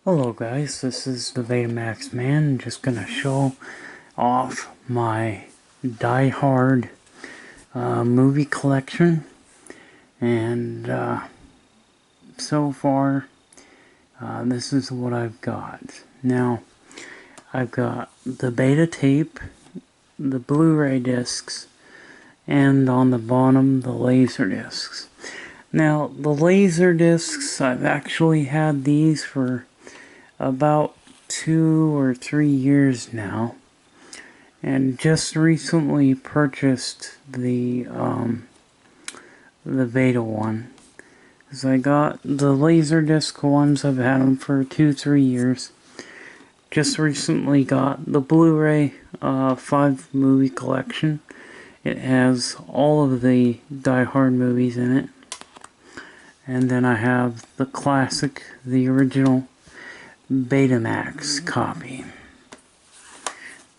Hello guys, this is the Betamax man. I'm just gonna show off my Die Hard movie collection, and so far this is what I've got. Now I've got the beta tape, the Blu-ray discs, and on the bottom the laser discs. Now the laser discs, I've actually had these for about 2 or 3 years now, and just recently purchased the beta one, because I got the LaserDisc ones. I've had them for 2-3 years. Just recently got the Blu-ray 5 movie collection. It has all of the Die Hard movies in it, and then I have the classic, the original Betamax copy.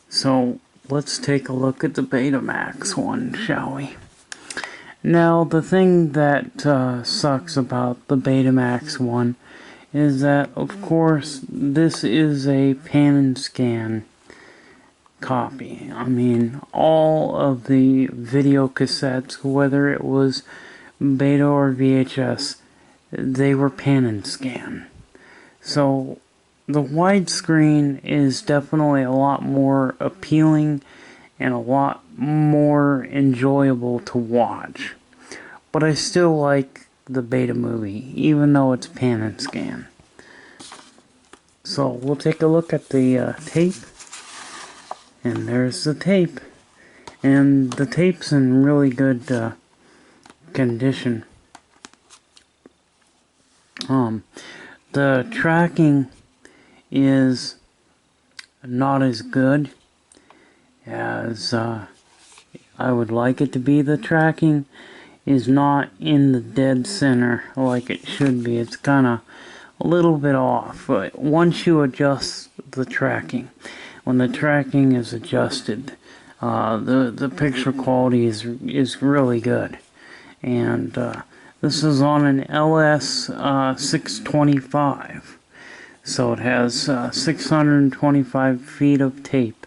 So let's take a look at the Betamax one, shall we? Now the thing that sucks about the Betamax one is that, of course, this is a pan and scan copy. I mean, all of the video cassettes, whether it was beta or VHS, they were pan and scan. So the widescreen is definitely a lot more appealing and a lot more enjoyable to watch. But I still like the beta movie, even though it's pan and scan. So we'll take a look at the tape. And there's the tape. And the tape's in really good condition. The tracking is not as good as I would like it to be. The tracking is not in the dead center like it should be. It's kind of a little bit off. But once you adjust the tracking, when the tracking is adjusted, the picture quality is really good. And this is on an LS 625. So it has 625 feet of tape.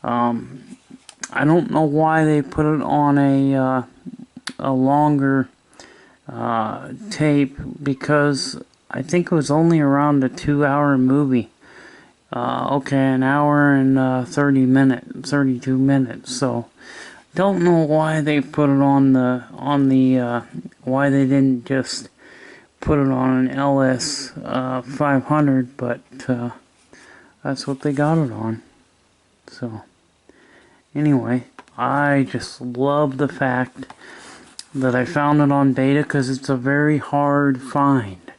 I don't know why they put it on a longer tape, because I think it was only around a 2-hour movie. Okay, an hour and 32 minutes. So don't know why they put it on the why they didn't just put it on an LS 500, but that's what they got it on. So anyway, I just love the fact that I found it on beta, because it's a very hard find.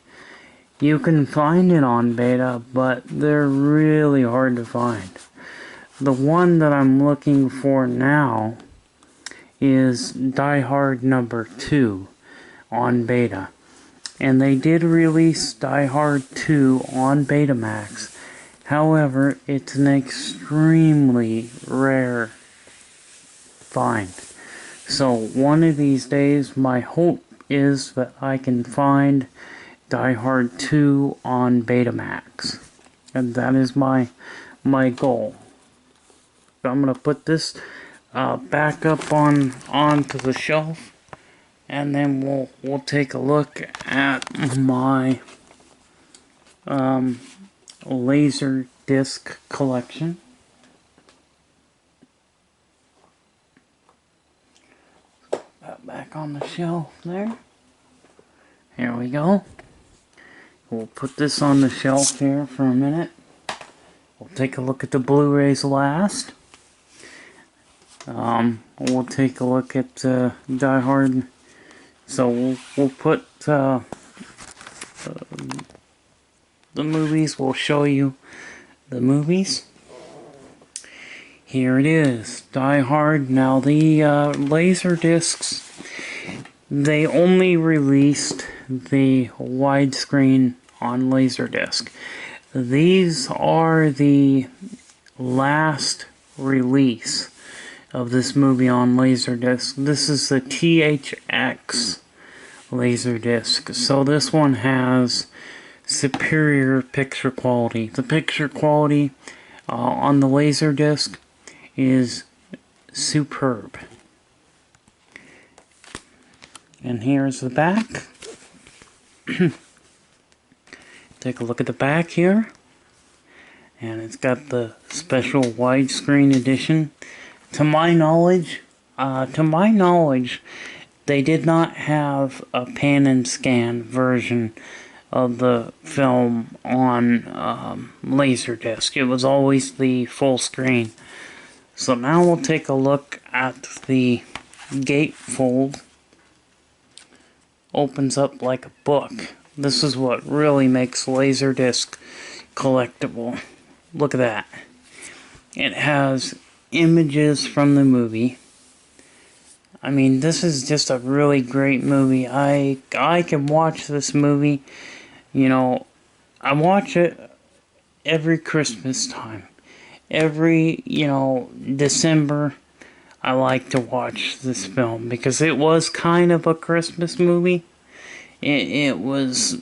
You can find it on beta, but they're really hard to find. The one that I'm looking for now is Die Hard number 2 on beta. And they did release Die Hard 2 on Betamax. However, it's an extremely rare find. So one of these days, my hope is that I can find Die Hard 2 on Betamax. And that is my goal. So I'm going to put this back up onto the shelf. And then we'll take a look at my laser disc collection. That back on the shelf there. Here we go. We'll put this on the shelf here for a minute. We'll take a look at the Blu-rays last. We'll take a look at Die Hard. So we'll put the movies. We'll show you the movies. Here it is, Die Hard. Now the laser discs, they only released the widescreen on LaserDisc. These are the last release of this movie on LaserDisc. This is the THX LaserDisc. So this one has superior picture quality. The picture quality on the LaserDisc is superb. And here's the back. Take a look at the back here. And it's got the special widescreen edition. To my knowledge, they did not have a pan and scan version of the film on LaserDisc. It was always the full screen. So now we'll take a look at the gatefold. Opens up like a book. This is what really makes LaserDisc collectible. Look at that. It has images from the movie. I mean, this is just a really great movie. I can watch this movie, you know, I watch it every Christmas time. Every, you know, December, I like to watch this film because it was kind of a Christmas movie. It was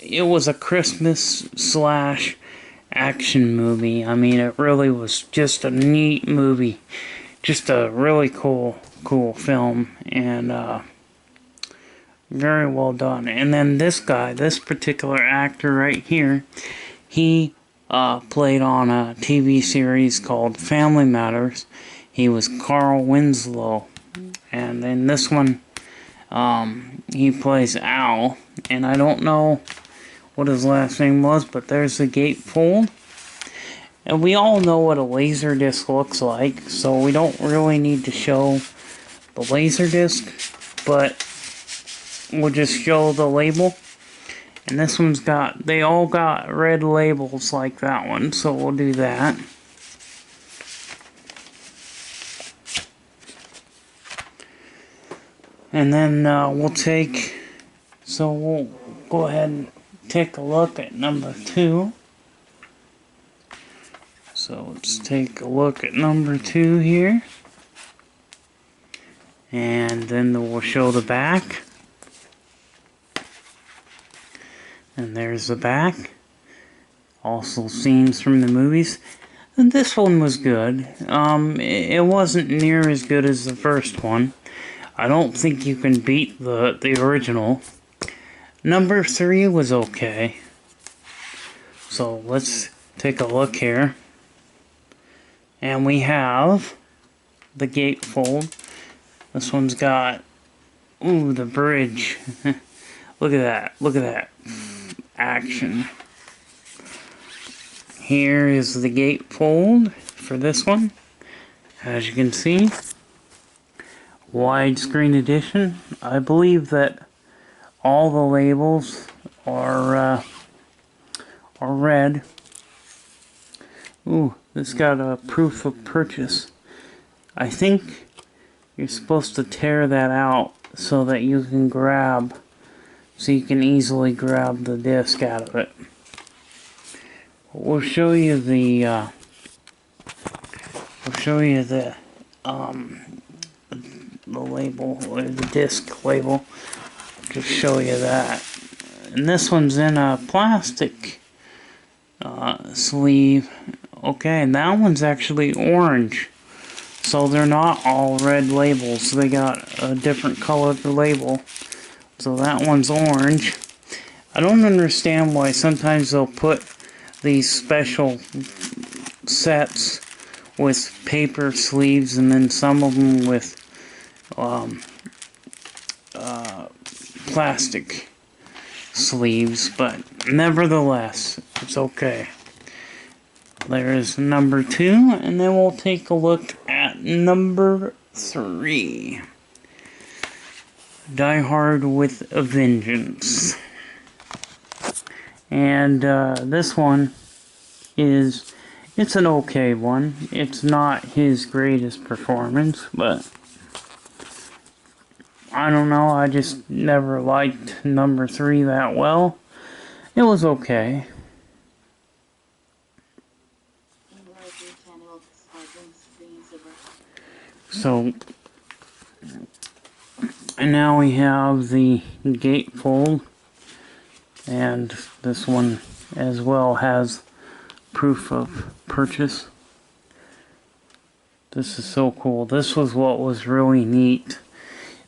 a Christmas / action movie. I mean, it really was just a neat movie. Just a really cool film, and very well done. And then this guy, this particular actor right here, he played on a TV series called Family Matters. He was Carl Winslow, and in this one, he plays Al, and I don't know what his last name was, but there's the gatefold. And we all know what a LaserDisc looks like, so we don't really need to show the LaserDisc, but we'll just show the label. And this one's got, they all got red labels like that one, so we'll do that. And then we'll go ahead and take a look at number 2. So let's take a look at number 2 here. And then we'll show the back. And there's the back. Also scenes from the movies. And this one was good. It wasn't near as good as the first one. I don't think you can beat the original. Number 3 was okay. So let's take a look here. And we have the gatefold. This one's got, ooh, the bridge. Look at that. Look at that action. Here is the gatefold for this one. As you can see, widescreen edition. I believe that all the labels are red. Ooh, this got a proof of purchase. I think you're supposed to tear that out so that you can easily grab the disc out of it. We'll show you the label, or the disc label. Just show you that. And this one's in a plastic sleeve. Okay, and that one's actually orange. So they're not all red labels. They got a different colored label. So that one's orange. I don't understand why sometimes they'll put these special sets with paper sleeves and then some of them with plastic sleeves, but nevertheless, it's okay. There's number 2, and then we'll take a look at number 3. Die Hard with a Vengeance. And this one it's an okay one. It's not his greatest performance, but I don't know, I just never liked number 3 that well. It was okay. So, and now we have the gatefold, And this one as well has proof of purchase. This is so cool. This was what was really neat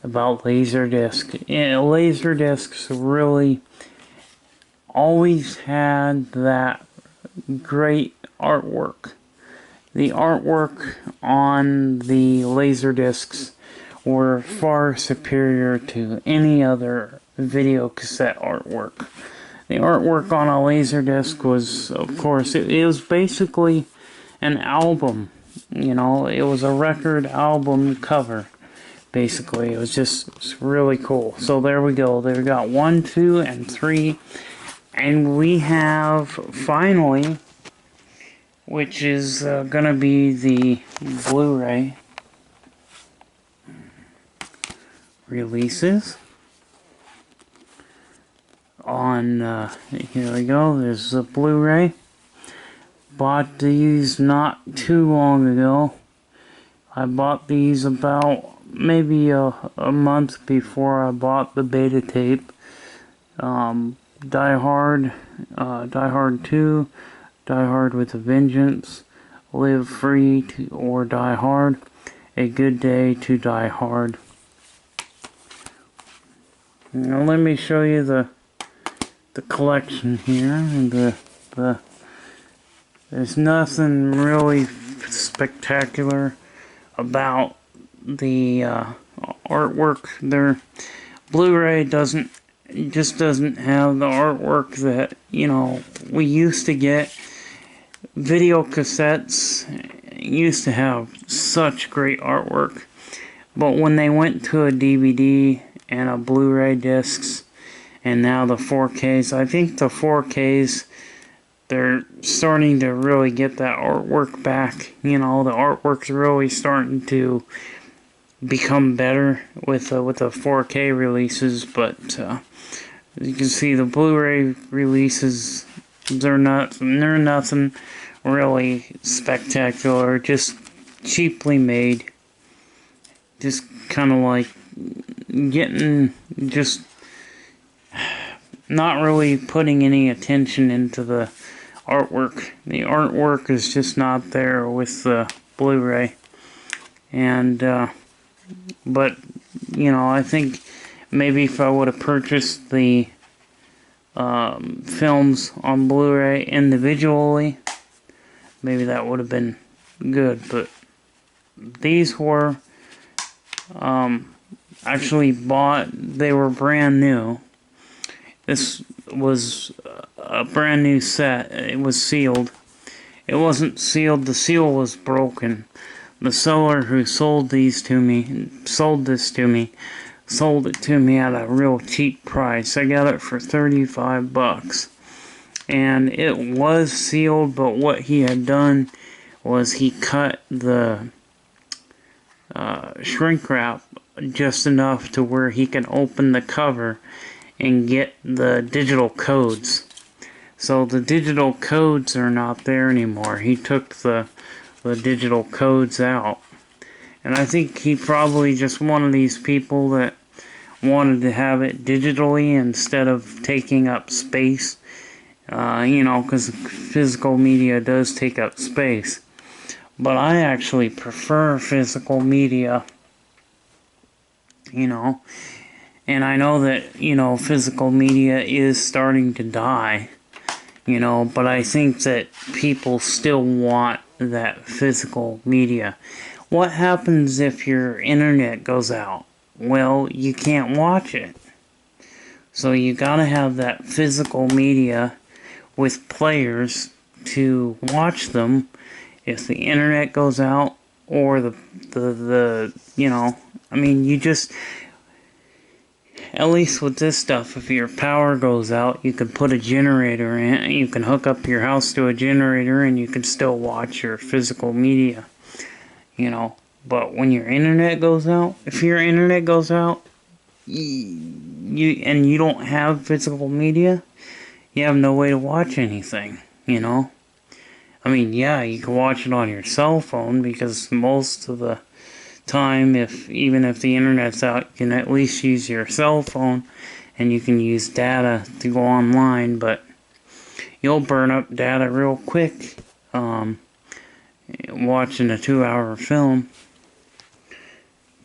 about LaserDisc. LaserDiscs really always had that great artwork. The artwork on the LaserDiscs were far superior to any other video cassette artwork. The artwork on a LaserDisc was, of course, it was basically an album. You know, it was a record album cover. Basically, it was just really cool. So there we go. They got 1, 2, and 3. And we have, finally, which is going to be the Blu-ray releases. On, here we go, there's the Blu-ray. Bought these not too long ago. I bought these about maybe a month before I bought the beta tape. Die Hard 2, Die Hard with a Vengeance, Live Free or Die Hard, A Good Day to Die Hard. Now let me show you the collection here, and there's nothing really spectacular about the artwork. Their Blu-ray just doesn't have the artwork that, you know, we used to get. Video cassettes used to have such great artwork, but when they went to a DVD and a Blu-ray discs, and now the 4Ks, I think the 4Ks, they're starting to really get that artwork back. You know, the artwork's really starting to become better with the 4K releases, but you can see the Blu-ray releases, they're nothing really spectacular, just cheaply made, just kind of like getting, just not really putting any attention into the artwork. The artwork is just not there with the Blu-ray. And but you know, I think maybe if I would have purchased the films on Blu-ray individually, maybe that would have been good. But these were actually bought, they were brand new. This was a brand new set. It was sealed. It wasn't sealed, the seal was broken. The seller who sold this to me, sold it to me at a real cheap price. I got it for $35. And it was sealed, but what he had done was he cut the shrink wrap just enough to where he can open the cover and get the digital codes. So the digital codes are not there anymore. He took the digital codes out. And I think he probably just one of these people that wanted to have it digitally instead of taking up space. You know, because physical media does take up space. But I actually prefer physical media, you know. And I know that, you know, physical media is starting to die, you know, but I think that people still want that physical media. What happens if your internet goes out? Well, you can't watch it. So you gotta have that physical media with players to watch them if the internet goes out, or the you know, I mean, you just, at least with this stuff, if your power goes out, you can put a generator in. You can hook up your house to a generator and you can still watch your physical media. You know, but when your internet goes out, if your internet goes out, you don't have physical media, you have no way to watch anything, you know. I mean, yeah, you can watch it on your cell phone, because most of the time, even if the internet's out, you can at least use your cell phone and you can use data to go online, but you'll burn up data real quick watching a 2-hour film.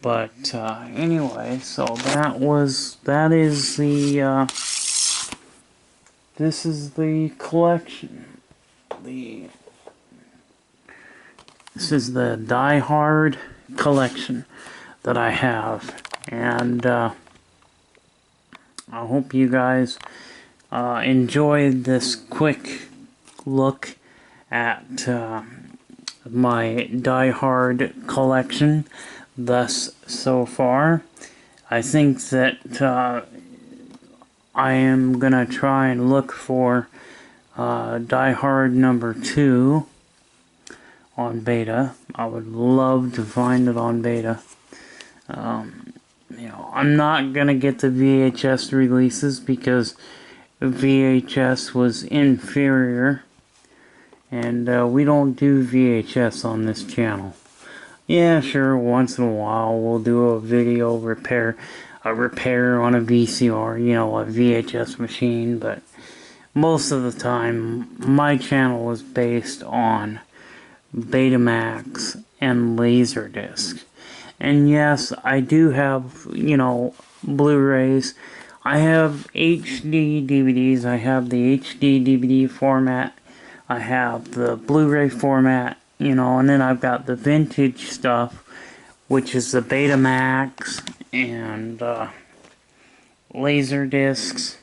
But anyway, so that is the this is the collection. This is the Die Hard collection that I have, and I hope you guys enjoyed this quick look at my Die Hard collection thus so far. I think that I am gonna try and look for Die Hard number 2 on beta. I would love to find it on beta. You know, I'm not gonna get the VHS releases because VHS was inferior, and we don't do VHS on this channel. Yeah, sure, once in a while we'll do a video repair on a VCR, you know, a VHS machine, but most of the time my channel is based on Betamax and LaserDisc. And yes, I do have, you know, Blu-rays. I have HD DVDs. I have the HD DVD format. I have the Blu-ray format, you know, and then I've got the vintage stuff, which is the Betamax and LaserDiscs.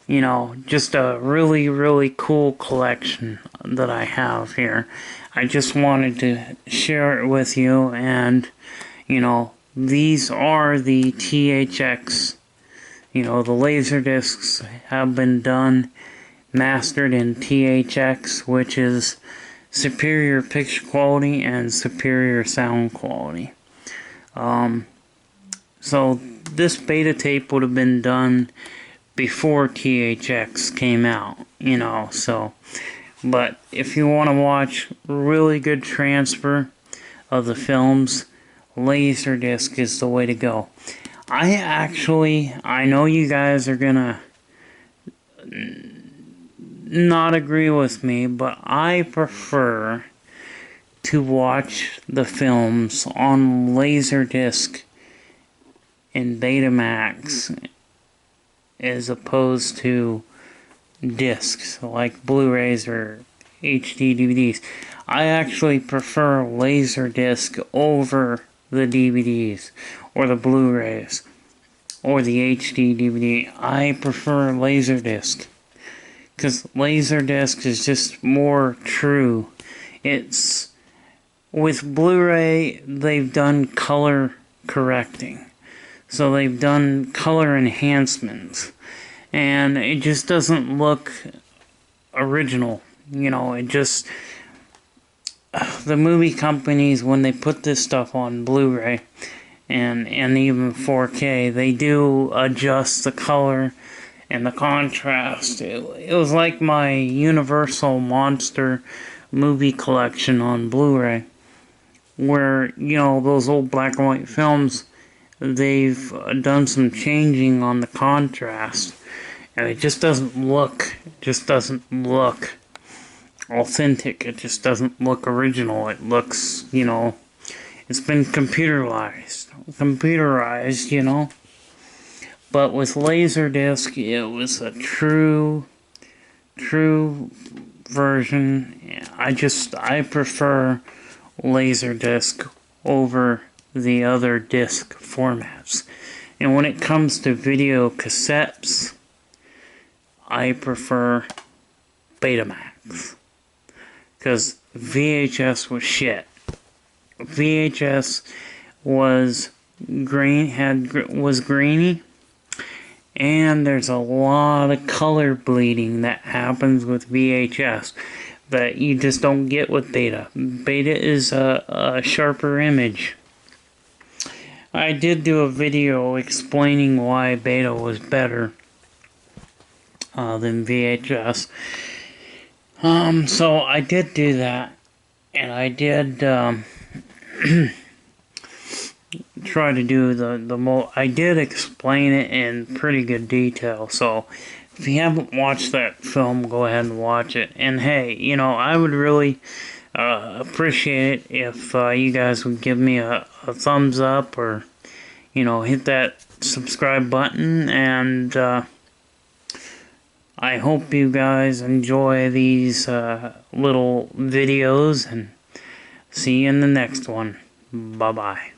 You know, just a really, really cool collection that I have here. I just wanted to share it with you, and, you know, these are the THX. You know, the LaserDiscs have been done, mastered in THX, which is superior picture quality and superior sound quality. So this beta tape would have been done before THX came out, you know, so, but if you want to watch really good transfer of the films, LaserDisc is the way to go. I know you guys are gonna not agree with me, but I prefer to watch the films on LaserDisc and Betamax as opposed to discs like Blu-rays or HD DVDs. I actually prefer LaserDisc over the DVDs or the Blu-rays or the HD DVD. I prefer LaserDisc because LaserDisc is just more true. It's with Blu-ray, they've done color correcting. So they've done color enhancements, and it just doesn't look original. You know, it just, the movie companies, when they put this stuff on Blu-ray and even 4K, they do adjust the color and the contrast. It was like my Universal Monster movie collection on Blu-ray, where, you know, those old black and white films, they've done some changing on the contrast, and it just doesn't look authentic. It just doesn't look original. It looks, you know, it's been computerized, you know. But with LaserDisc, it was a true version. I prefer LaserDisc over the other disc formats. And when it comes to video cassettes, I prefer Betamax, because VHS was shit. VHS was grainy, and there's a lot of color bleeding that happens with VHS that you just don't get with Beta. Beta is a sharper image. I did do a video explaining why Beta was better than VHS. So I did do that, and I did try to do I did explain it in pretty good detail, so if you haven't watched that film, go ahead and watch it. And hey, you know, I would really appreciate it if you guys would give me a thumbs up, or, you know, hit that subscribe button. And I hope you guys enjoy these little videos, and see you in the next one. Bye-bye.